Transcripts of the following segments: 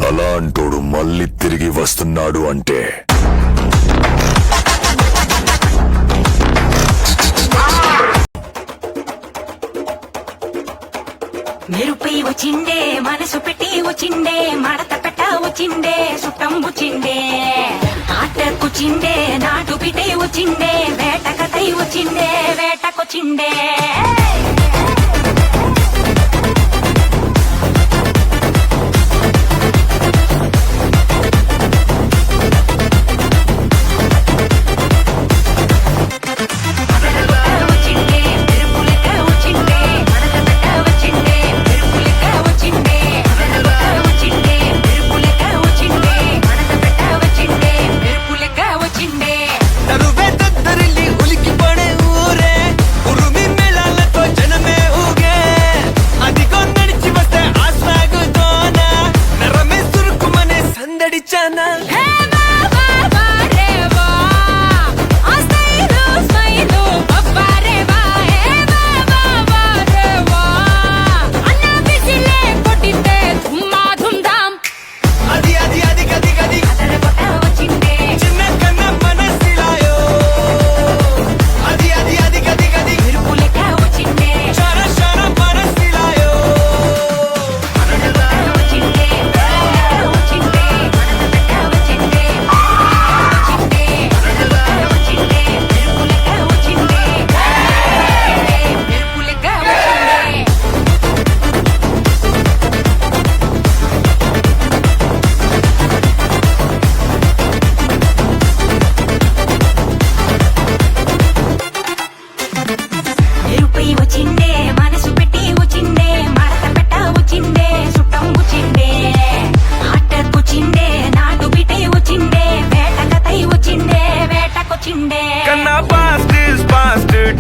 అలాంటోడు మళ్ళీ తిరిగి వస్తున్నాడు అంటే మెరుపై వచ్చిండే మనసు పెట్టి వచ్చిండే మడత పెట్ట వచ్చిండే సుట్టం వచ్చిండే ఆట కూర్చిండే నాటు బిడ్డే వచ్చిండే వేట కథై వచ్చిండే వేటకొచ్చిండే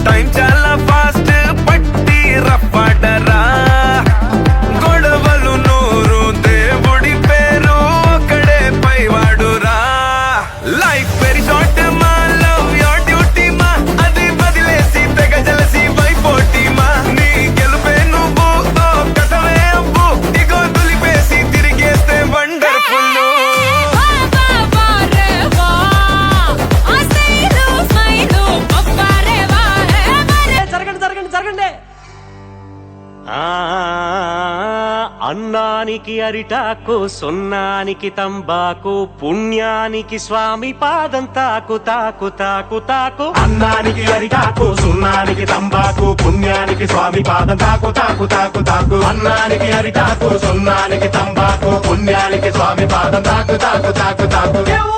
టైం చాలా ఫాస్ట్ పట్టి రఫాడరా గొడవలు నూరు దేవుడి పేరు ఒక్కడే పైవాడురా లైఫ్ వెరీ షార్ట్ మా లవ్ యోర్ డ్యూటీ మా అది వదిలేసి తెగ జలసి వైపోటీ మా నీ గెలుపే నువ్వు ఓ కథవే అవ్వు ఇగో దులిపేసి తిరిగేస్తే వండర్ఫుల్ అన్నానికి అరిటాకు సున్నానికి తంబాకు పుణ్యానికి స్వామి పాదం తాకు తాకు తాకు తాకు అన్నానికి అరిటాకు సున్నానికి తంబాకు పుణ్యానికి స్వామి పాదం తాకు తాకు తాకు తాకు అన్నానికి అరిటాకు సున్నానికి తంబాకు పుణ్యానికి స్వామి పాదం తాకు తాకు తాకు తాకు